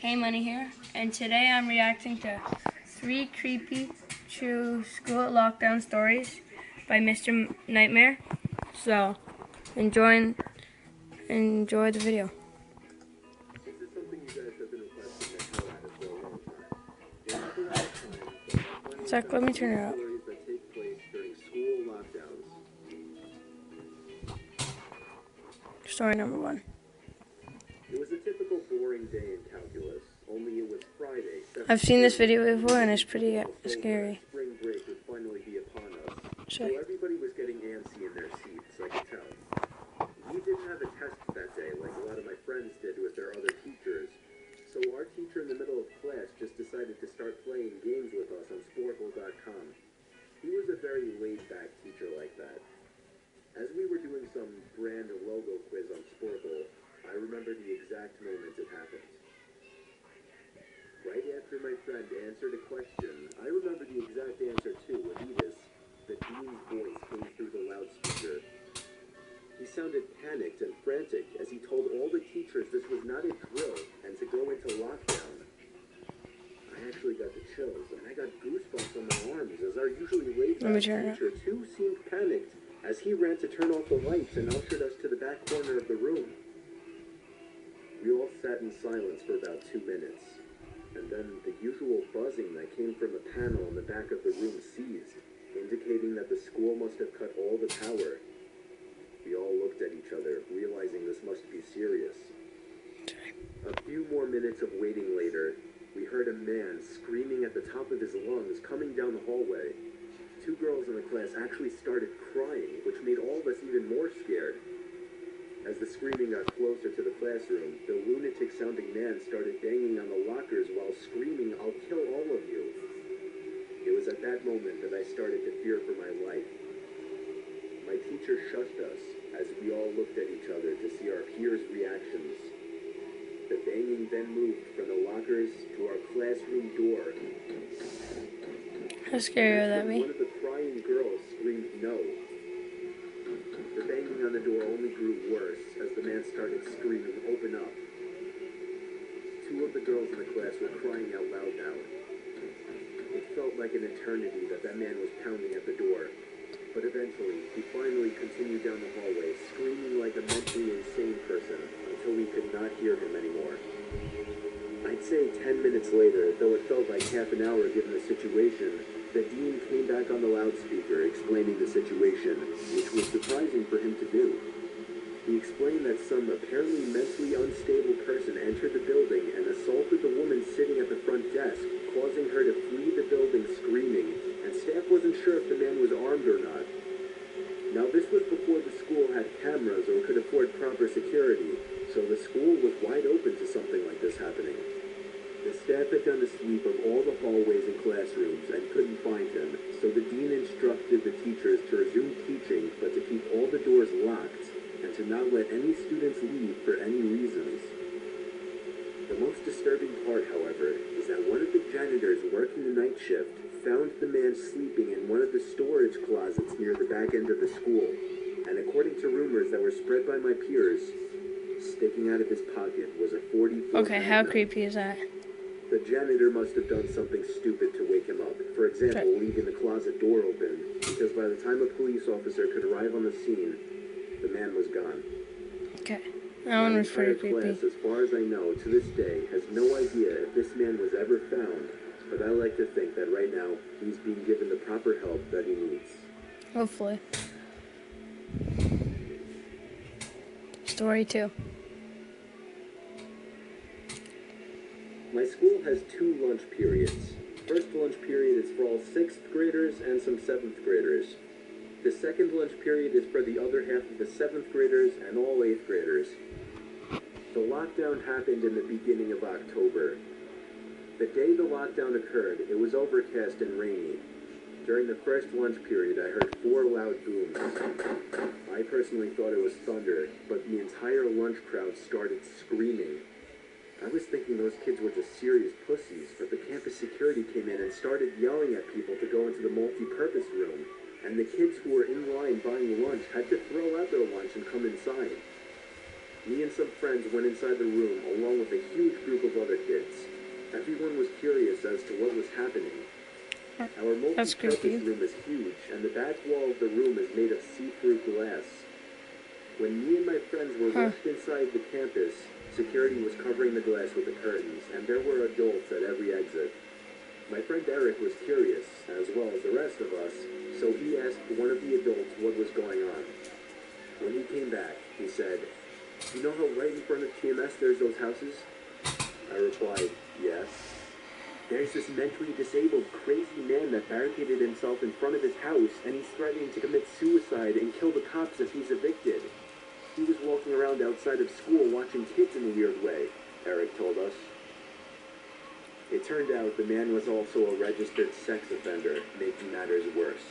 Hey Money here, and today I'm reacting to 3 creepy true school lockdown stories by Mr. Nightmare. So, enjoy the video. This is something you guys have been requesting that hell out of for a long time. Zach, let me turn it up. Stories that take place during school lockdowns. Story number 1. It was a typical boring day in calculus, only it was Friday. I've seen this video before and it's pretty scary. Spring break would finally be upon us. So Sure. everybody was getting antsy in their seats, I could tell. We didn't have a test that day like a lot of my friends did with their other teachers. So our teacher in the middle of class just decided to start playing games with us on Sporkle.com. He was a very laid-back teacher like that. As we were doing some brand logo quiz on Sporkle, I remember the exact moment it happened. Right after my friend answered a question, I remember the exact answer too, Adidas. The dean's voice came through the loudspeaker. He sounded panicked and frantic as he told all the teachers this was not a drill and to go into lockdown. I actually got the chills and I got goosebumps on my arms as our usually laid-back teacher too seemed panicked as he ran to turn off the lights and ushered us to the back corner of the room. We all sat in silence for about 2 minutes, and then the usual buzzing that came from a panel in the back of the room ceased, indicating that the school must have cut all the power. We all looked at each other, realizing this must be serious. A few more minutes of waiting later, we heard a man screaming at the top of his lungs coming down the hallway. 2 girls in the class actually started crying, which made all of us even more scared. As the screaming got closer to the classroom, the lunatic-sounding man started banging on the lockers while screaming, "I'll kill all of you." It was at that moment that I started to fear for my life. My teacher shushed us as we all looked at each other to see our peers' reactions. The banging then moved from the lockers to our classroom door. How scary would that be? One of the crying girls screamed no. The banging on the door only grew worse as the man started screaming, "Open up." 2 of the girls in the class were crying out loud now. It felt like an eternity that man was pounding at the door. But eventually, he finally continued down the hallway, screaming like a mentally insane person, until we could not hear him anymore. I'd say 10 minutes later, though it felt like half an hour given the situation, the dean came back on the loudspeaker explaining the situation, which was surprising for him to do. He explained that some apparently mentally unstable person entered the building and assaulted the woman sitting at the front desk, causing her to flee the building screaming, and staff wasn't sure if the man was armed or not. Now this was before the school had cameras or could afford proper security, so the school was wide open to something like this happening. The staff had done a sweep of all the hallways and classrooms and couldn't find him, so the dean instructed the teachers to resume teaching but to keep all the doors locked and to not let any students leave for any reasons. The most disturbing part, however, is that one of the janitors working the night shift found the man sleeping in one of the storage closets near the back end of the school, and according to rumors that were spread by my peers, sticking out of his pocket was a 44. Okay, how creepy is that? The janitor must have done something stupid to wake him up. For example, leaving the closet door open, because by the time a police officer could arrive on the scene, the man was gone. Okay, that one was pretty creepy. Class, as far as I know, to this day, has no idea if this man was ever found, but I like to think that right now, he's being given the proper help that he needs. Hopefully. Story 2. My school has 2 lunch periods. First lunch period is for all 6th graders and some 7th graders. The second lunch period is for the other half of the 7th graders and all 8th graders. The lockdown happened in the beginning of October. The day the lockdown occurred, it was overcast and rainy. During the first lunch period, I heard 4 loud booms. I personally thought it was thunder, but the entire lunch crowd started screaming. I was thinking those kids were just serious pussies, but the campus security came in and started yelling at people to go into the multi-purpose room, and the kids who were in line buying lunch had to throw out their lunch and come inside. Me and some friends went inside the room along with a huge group of other kids. Our That's multi-purpose creepy. room is huge, and the back wall of the room is made of see-through glass. When me and my friends were rushed inside the campus, security was covering the glass with the curtains, and there were adults at every exit. My friend Eric was curious, as well as the rest of us, so he asked one of the adults what was going on. When he came back, he said, "You know how right in front of TMS there's those houses?" I replied, "Yes." "There's this mentally disabled, crazy man that barricaded himself in front of his house, and he's threatening to commit suicide and kill the cops if he's evicted. He was walking around outside of school watching kids in a weird way," Eric told us. It turned out the man was also a registered sex offender, making matters worse.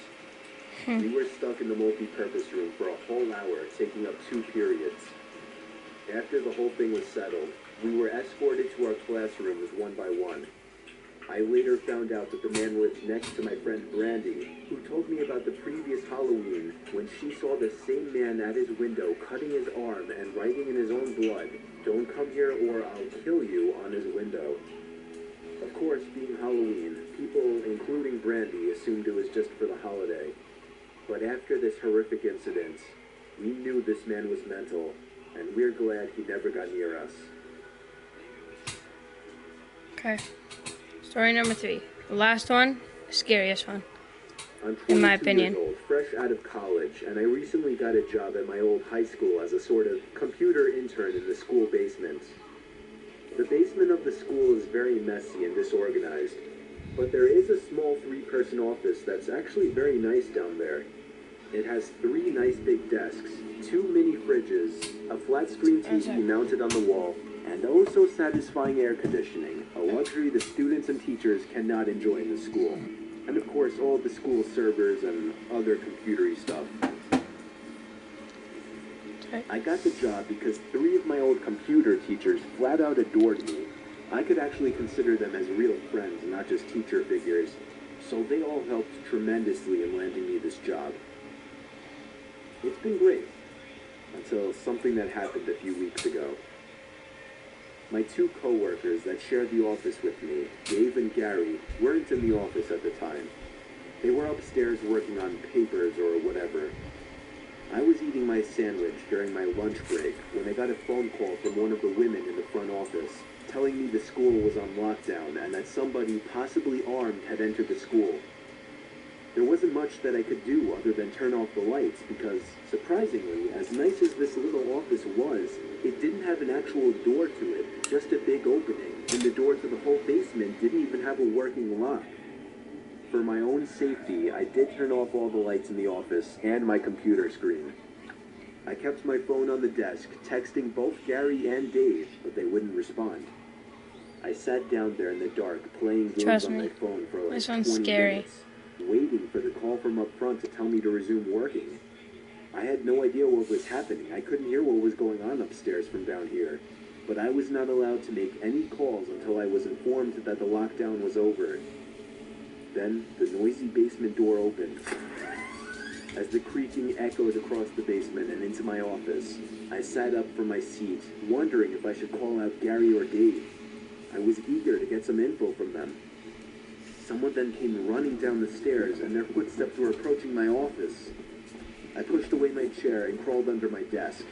We were stuck in the multi-purpose room for a whole hour, taking up 2 periods. After the whole thing was settled, we were escorted to our classrooms one by one. I later found out that the man lived next to my friend Brandy, who told me about the previous Halloween when she saw the same man at his window cutting his arm and writing in his own blood, "Don't come here or I'll kill you," on his window. Of course, being Halloween, people, including Brandy, assumed it was just for the holiday. But after this horrific incident, we knew this man was mental, and we're glad he never got near us. Okay. Story number 3. The last one, the scariest one. I'm In my 22 opinion. years old, fresh out of college, and I recently got a job at my old high school as a sort of computer intern in the school basement. The basement of the school is very messy and disorganized, but there is a small 3-person office that's actually very nice down there. It has 3 nice big desks, 2 mini fridges, a flat screen TV mounted on the wall, and oh so satisfying air conditioning, a luxury the students and teachers cannot enjoy in the school. And of course all of the school servers and other computery stuff. Okay. I got the job because 3 of my old computer teachers flat out adored me. I could actually consider them as real friends, not just teacher figures, so they all helped tremendously in landing me this job. It's been great, until something that happened a few weeks ago. My 2 co-workers that shared the office with me, Dave and Gary, weren't in the office at the time. They were upstairs working on papers or whatever. I was eating my sandwich during my lunch break when I got a phone call from one of the women in the front office, telling me the school was on lockdown and that somebody, possibly armed, had entered the school. There wasn't much that I could do other than turn off the lights because, surprisingly, as nice as this little office was, it didn't have an actual door to it, just a big opening, and the door to the whole basement didn't even have a working lock. For my own safety, I did turn off all the lights in the office and my computer screen. I kept my phone on the desk, texting both Gary and Dave, but they wouldn't respond. I sat down there in the dark, playing games Trust on me, my phone for like this 20 one's scary. minutes, waiting for the call from up front to tell me to resume working. I had no idea what was happening. I couldn't hear what was going on upstairs from down here, but I was not allowed to make any calls until I was informed that the lockdown was over. Then the noisy basement door opened. As the creaking echoed across the basement and into my office, I sat up from my seat, wondering if I should call out Gary or Dave. I was eager to get some info from them. Someone then came running down the stairs, and their footsteps were approaching my office. I pushed away my chair and crawled under my desk.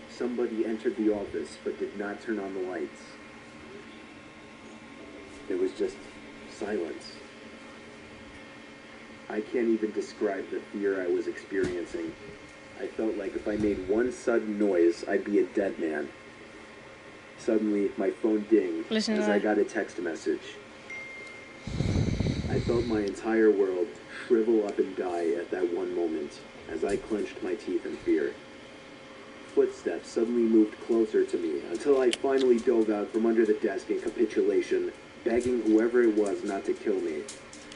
Somebody entered the office, but did not turn on the lights. There was just silence. I can't even describe the fear I was experiencing. I felt like if I made one sudden noise, I'd be a dead man. Suddenly, my phone dinged Listen to as I that. got a text message. I felt my entire world shrivel up and die at that one moment as I clenched my teeth in fear. Footsteps suddenly moved closer to me until I finally dove out from under the desk in capitulation, begging whoever it was not to kill me.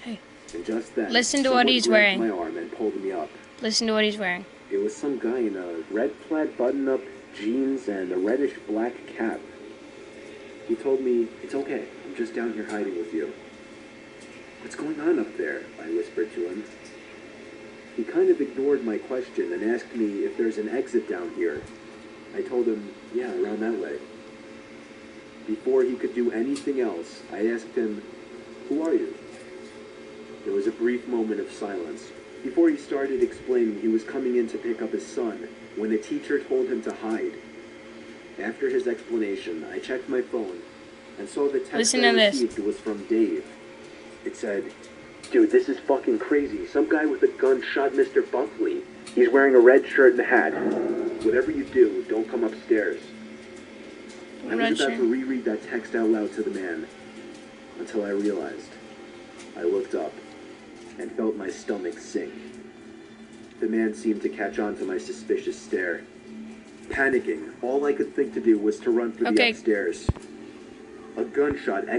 Hey, And just then, listen to what someone he's grabbed wearing. my arm and pulled me up. listen to what he's wearing. It was some guy in a red plaid button-up, jeans, and a reddish-black cap. He told me, "It's okay, I'm just down here hiding with you." "What's going on up there?" I whispered to him. He kind of ignored my question and asked me if there's an exit down here. I told him, yeah, around that way. Before he could do anything else, I asked him, "Who are you?" There was a brief moment of silence before he started explaining he was coming in to pick up his son when the teacher told him to hide. After his explanation, I checked my phone and saw the text Listen I to this. received was from Dave. It said, "Dude, this is fucking crazy. Some guy with a gun shot Mr. Buckley. He's wearing a red shirt and hat. Whatever you do, don't come upstairs." I Red was about shirt. to reread that text out loud to the man until I realized. I looked up and felt my stomach sink. The man seemed to catch on to my suspicious stare. Panicking, all I could think to do was to run for the Okay. upstairs. A gunshot